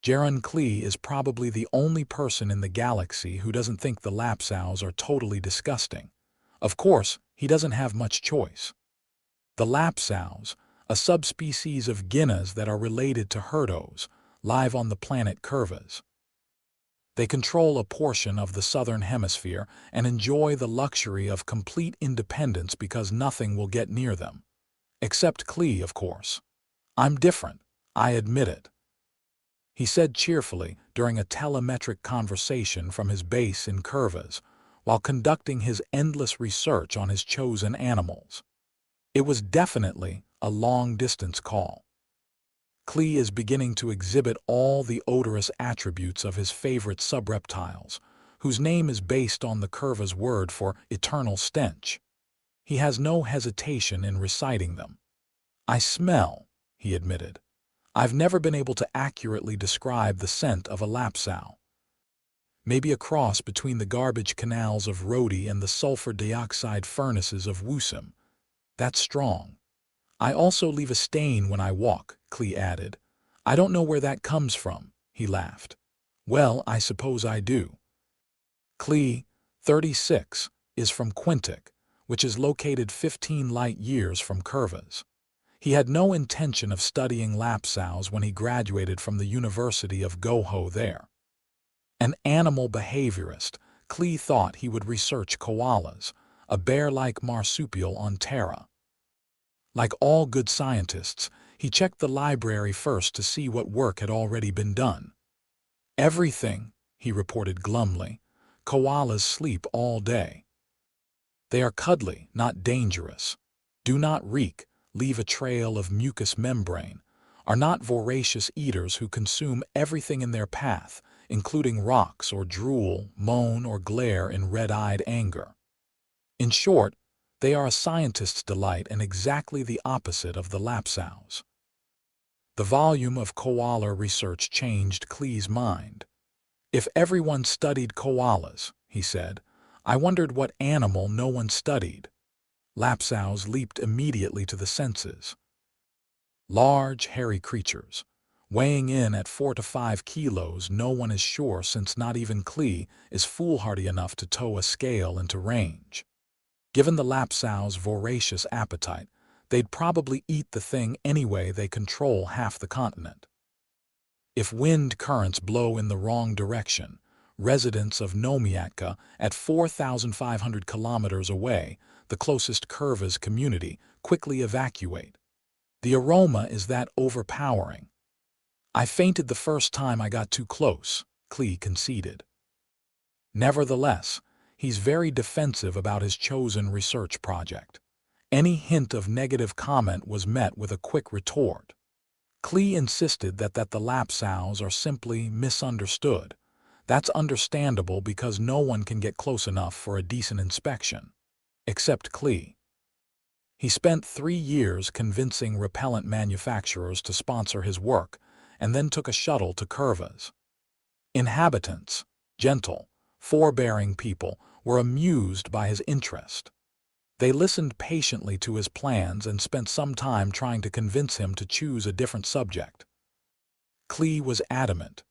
Jaron Klee is probably the only person in the galaxy who doesn't think the lapsows are totally disgusting. Of course, he doesn't have much choice. The lapsows, a subspecies of Guineas that are related to Herdos, live on the planet Curvas. They control a portion of the southern hemisphere and enjoy the luxury of complete independence because nothing will get near them. Except Klee, of course. I'm different, I admit it, he said cheerfully during a telemetric conversation from his base in Curvas, while conducting his endless research on his chosen animals. It was definitely a long-distance call. Klee is beginning to exhibit all the odorous attributes of his favorite subreptiles, whose name is based on the Curvas word for eternal stench. He has no hesitation in reciting them. I smell, he admitted. I've never been able to accurately describe the scent of a lapsow. Maybe a cross between the garbage canals of Rhodey and the sulfur dioxide furnaces of Wusim. That's strong. I also leave a stain when I walk, Klee added. I don't know where that comes from, he laughed. Well, I suppose I do. Klee, 36, is from Quintic, which is located 15 light years from Curvas. He had no intention of studying lapsows when he graduated from the University of Goho there. An animal behaviorist, Klee thought he would research koalas, a bear-like marsupial on Terra. Like all good scientists, he checked the library first to see what work had already been done. Everything, he reported glumly. Koalas sleep all day. They are cuddly, not dangerous. Do not reek, leave a trail of mucous membrane, are not voracious eaters who consume everything in their path, including rocks or drool, moan or glare in red-eyed anger. In short, they are a scientist's delight and exactly the opposite of the lapsows. The volume of koala research changed Klee's mind. If everyone studied koalas, he said, I wondered what animal no one studied. Lapsows leaped immediately to the senses. Large, hairy creatures, weighing in at 4 to 5 kilos, no one is sure since not even Klee is foolhardy enough to tow a scale into range. Given the lapsow's voracious appetite, they'd probably eat the thing anyway. They control half the continent. If wind currents blow in the wrong direction, residents of Nomiatka at 4,500 kilometers away, the closest Curvas community, quickly evacuate. The aroma is that overpowering. I fainted the first time I got too close, Klee conceded. Nevertheless, he's very defensive about his chosen research project. Any hint of negative comment was met with a quick retort. Klee insisted that the lapsows are simply misunderstood. That's understandable because no one can get close enough for a decent inspection. Except Klee. He spent 3 years convincing repellent manufacturers to sponsor his work and then took a shuttle to Curvas. Inhabitants, gentle, forbearing people, were amused by his interest. They listened patiently to his plans and spent some time trying to convince him to choose a different subject. Klee was adamant.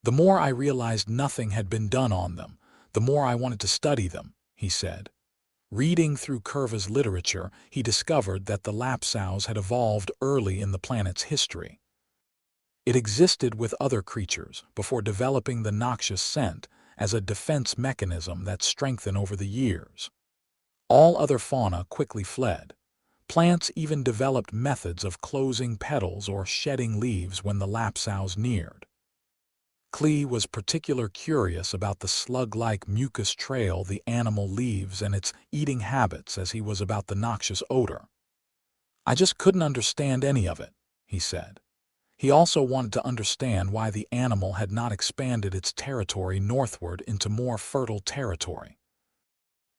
The more I realized nothing had been done on them, the more I wanted to study them, he said. Reading through Curvas literature, he discovered that the lapsows had evolved early in the planet's history. It existed with other creatures before developing the noxious scent as a defense mechanism that strengthened over the years. All other fauna quickly fled. Plants even developed methods of closing petals or shedding leaves when the lapsows neared. Klee was particularly curious about the slug-like mucus trail the animal leaves and its eating habits as he was about the noxious odor. I just couldn't understand any of it, he said. He also wanted to understand why the animal had not expanded its territory northward into more fertile territory.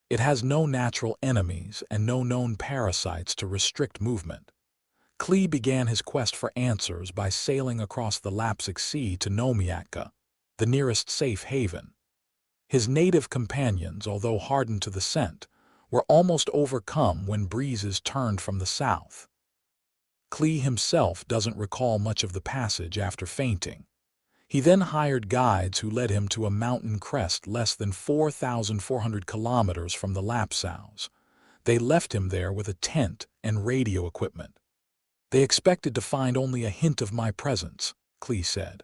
It has no natural enemies and no known parasites to restrict movement. Klee began his quest for answers by sailing across the Lapsic Sea to Nomiatka, the nearest safe haven. His native companions, although hardened to the scent, were almost overcome when breezes turned from the south. Klee himself doesn't recall much of the passage after fainting. He then hired guides who led him to a mountain crest less than 4,400 kilometers from the Lapsau's. They left him there with a tent and radio equipment. They expected to find only a hint of my presence, Klee said.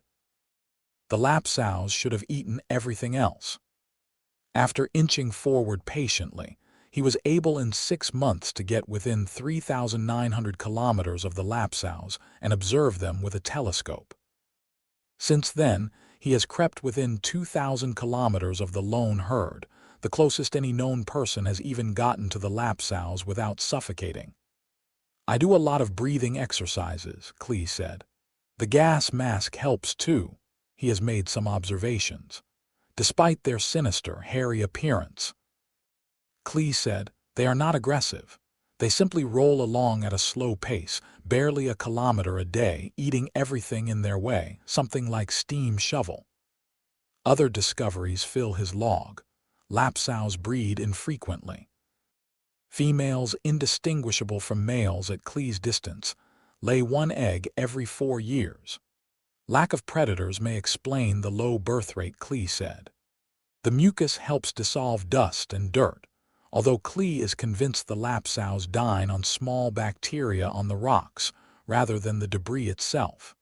The Lapsau's should have eaten everything else. After inching forward patiently, he was able in 6 months to get within 3,900 kilometers of the Lapsau's and observe them with a telescope. Since then, he has crept within 2,000 kilometers of the lone herd, the closest any known person has even gotten to the Lapsau's without suffocating. I do a lot of breathing exercises, Klee said. The gas mask helps too. He has made some observations. Despite their sinister, hairy appearance, Klee said, they are not aggressive. They simply roll along at a slow pace, barely a kilometer a day, eating everything in their way, something like steam shovel. Other discoveries fill his log. Lapsau's breed infrequently. Females indistinguishable from males at Klee's distance lay 1 egg every 4 years. Lack of predators may explain the low birth rate, Klee said. The mucus helps dissolve dust and dirt, although Klee is convinced the Lapsau's dine on small bacteria on the rocks rather than the debris itself.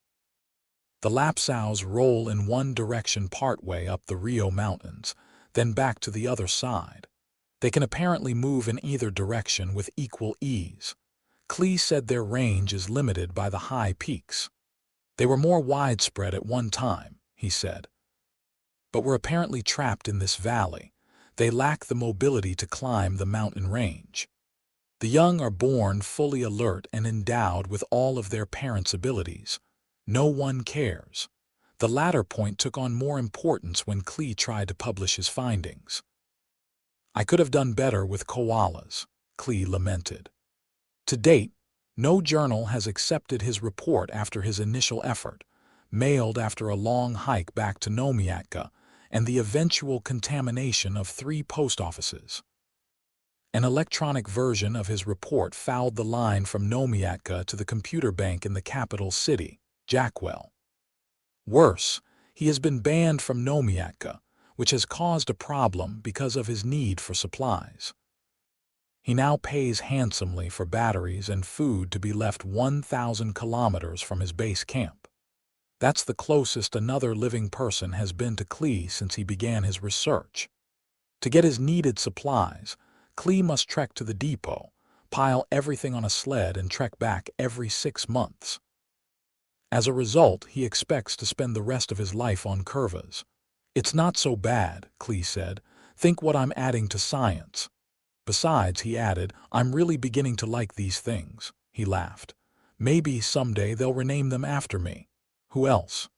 The Lapsau's roll in one direction partway up the Rio Mountains, then back to the other side. They can apparently move in either direction with equal ease. Klee said their range is limited by the high peaks. They were more widespread at one time, he said, but were apparently trapped in this valley. They lack the mobility to climb the mountain range. The young are born fully alert and endowed with all of their parents' abilities. No one cares. The latter point took on more importance when Klee tried to publish his findings. I could have done better with koalas, Klee lamented. To date, no journal has accepted his report after his initial effort, mailed after a long hike back to Nomiatka, and the eventual contamination of 3 post offices. An electronic version of his report fouled the line from Nomiatka to the computer bank in the capital city, Jackwell. Worse, he has been banned from Nomiatka, which has caused a problem because of his need for supplies. He now pays handsomely for batteries and food to be left 1,000 kilometers from his base camp. That's the closest another living person has been to Klee since he began his research. To get his needed supplies, Klee must trek to the depot, pile everything on a sled and trek back every 6 months. As a result, he expects to spend the rest of his life on curvas. It's not so bad, Klee said. Think what I'm adding to science. Besides, he added, I'm really beginning to like these things. He laughed. Maybe someday they'll rename them after me. Who else?